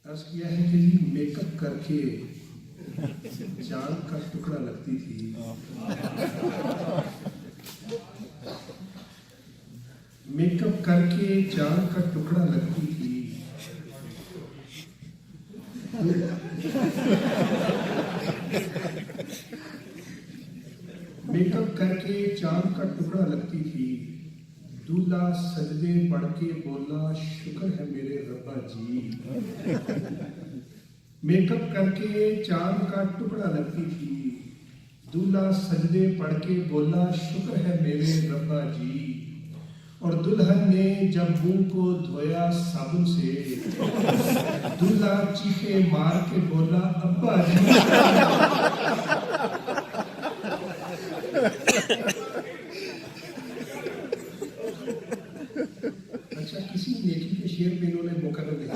عرض کیا ہے کہ جی میک اپ کر کے چاند کا ٹکڑا لگتی تھی، میک اپ کر کے چاند کا ٹکڑا لگتی تھی، میک اپ کر کے چاند کا ٹکڑا لگتی تھی، دولہا سجدے پڑھ کے بولا شکر ہے میرے ربا جی، میک اپ کر کے چاند کا ٹکڑا لگتی تھی، دولہا سجدے پڑھ کے بولا شکر ہے میرے ربا جی، اور دلہن نے جب منہ کو دھویا صابن سے، دولہا چیخے مار کے بولا ابا جی۔ اچھا کسی نیکی کے شعر پہ انہوں نے مقرر نہیں،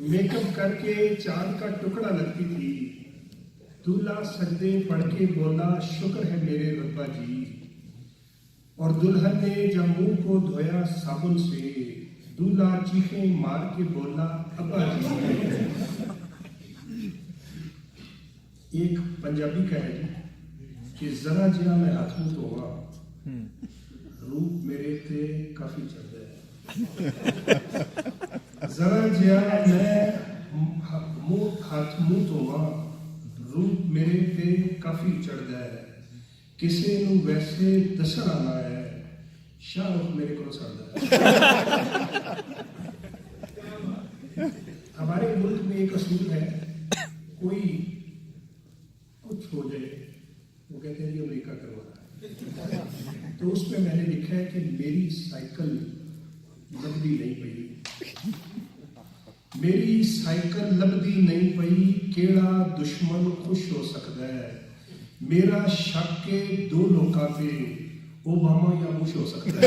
میک اپ کر کے چاند کا ٹکڑا لگتی تھی، دولہا سجدے پڑھ کے بولا شکر ہے میرے ربا جی، اور دلہن نے جب منہ کو دھویا صابن سے، دولہا چیخیں مار کے بولا ابا جی۔ ایک پنجابی کا ہے کہ ذرا جہاں میں ہاتھ منہ دھوواں روپ میرے تے کافی چڑھتا ہے، ذرا جہاں میں ہاتھ منہ دھوواں روپ میرے تے کافی چڑھتا ہے، کسے نو ویسے دسن آنا ہے شاہ رخ میرے کو سڑتا ہے۔ ہمارے ملک میں ایک اصول ہے، کوئی کچھ ہو جائے وہ کہتے ہیں یہ امریکہ کروا رہا ہے، تو اس پہ میں نے لکھا ہے کہ میری سائیکل لبدی نہیں پئی، میری سائیکل لبدی نہیں پئی، کیڑا دشمن خوش ہو سکتا ہے، میرا شک کے دو لوکاں پہ اوباما یا بش ہو سکتا ہے۔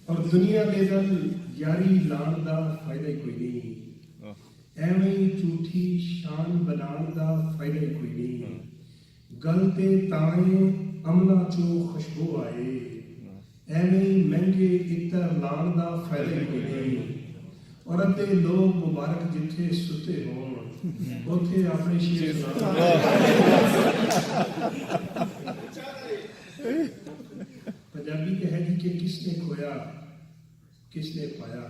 اور دنیا دے دل یاری لان دا فائدہ ہی کوئی نہیں، ایویں جھوٹھی شان بنان دا فائدہ ہی کوئی نہیں، گل تے تائیں امنا چوں خوشبو آئے، ایویں مہنگے عطر لان دا فائدہ ہی کوئی نہیں، اور ادھے لوگ مبارک جتھے ستے ہون اوتھے اپنے شیر سنان۔ پنجابی کہ ہے جی کہ کس نے کھویا کس نے پایا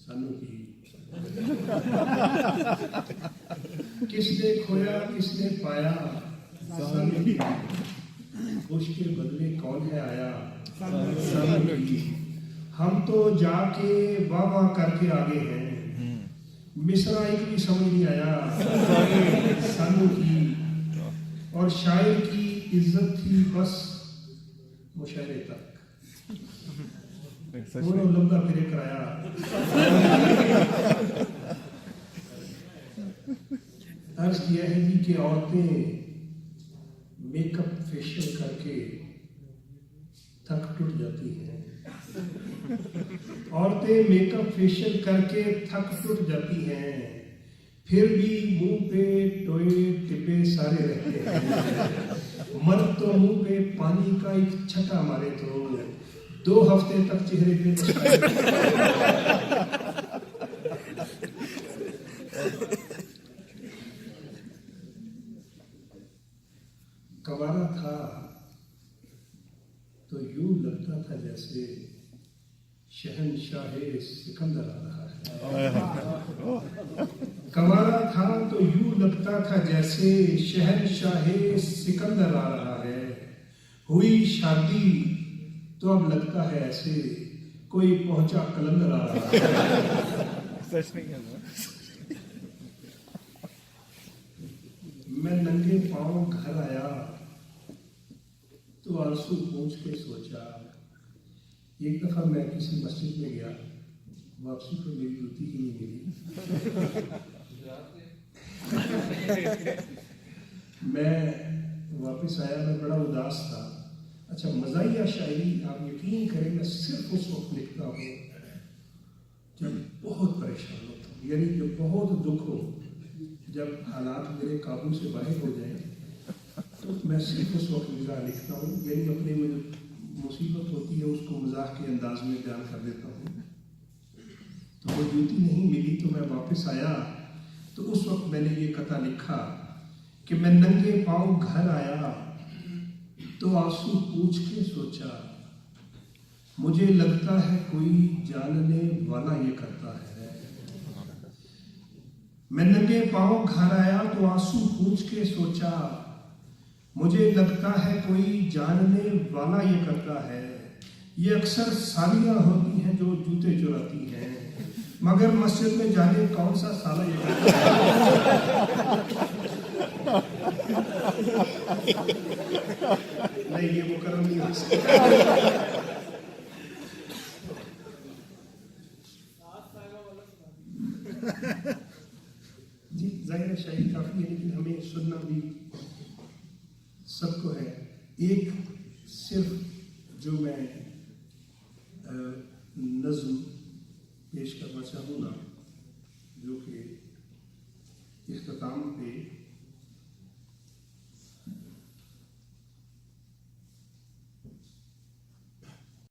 سانو کی، کس نے کھویا کس نے پایا سانو کی، خوش کے بدلے کون ہے آیا سانو کی، ہم تو جا کے واہ واہ کر کے آگے ہیں، مصرع ایک بھی سمجھ نہیں آیا سانو کی، اور شاعر کی عزت تھی بس مشاعرے تک، انہوں لمبا پھرے کرایا۔ عرض کیا ہے جی کہ عورتیں میک اپ فیشل کر کے تھک ٹوٹ جاتی ہیں، عورتیں میک اپ فیشل کر کے تھک ٹوٹ جاتی ہیں، پھر بھی منہ پہ ٹوئے ٹپے سارے رہتے ہیں، مرد تو منہ پہ پانی کا ایک چھٹا مارے تو 2 ہفتے تک چہرے پہ کنوارا تھا تو یوں لگتا تھا جیسے شہنشاہ سکندر آ رہا ہے، کنوارا تھا تو یوں لگتا تھا جیسے شہنشاہ سکندر آ رہا ہے، ہوئی شادی تو اب لگتا ہے ایسے کوئی پہنچا کلندر آ رہا ہے۔ میں ننگے پاؤں گھر آیا تو آنسو پوچھ کے سوچا، ایک دفعہ میں کسی مسجد میں گیا، واپسی کو میری جوتی ہی نہیں ملی، میں واپس آیا، میں بڑا اداس تھا۔ اچھا مزاحیہ شاعری آپ یقین کریں میں صرف اس وقت لکھتا ہوں جب بہت پریشان ہوتا ہوں، یعنی جو بہت دکھ ہو، جب حالات میرے قابو سے باہر ہو جائیں تو میں صرف اس وقت مزاح لکھتا ہوں، یعنی اپنے میں جو مصیبت ہوتی ہے اس کو مزاح کے انداز میں بیان کر دیتا ہوں۔ تو وہ جوتی نہیں ملی تو میں واپس آیا، تو اس وقت میں نے یہ قطعہ لکھا کہ میں ننگے پاؤں گھر آیا تو آنسو پوچھ کے سوچا، مجھے لگتا ہے کوئی جاننے والا یہ کرتا ہے۔ میں ننگے پاؤں گھر آیا تو آنسو پوچھ کے سوچا، مجھے لگتا ہے کوئی جاننے والا یہ کرتا ہے۔ یہ اکثر سالیاں ہوتی ہیں جو جوتے چراتی ہیں، مگر مسجد میں جانے کون سا سالہ یہ کرتا ہے۔ نہیں، یہ مکرم نہیں ہو سکتا۔ جی ظاہر شاعری کافی ہے، لیکن ہمیں سننا بھی سب کو ہے۔ ایک صرف جو میں نظم پیش کرنا چاہوں گا جو کہ اختتام پہ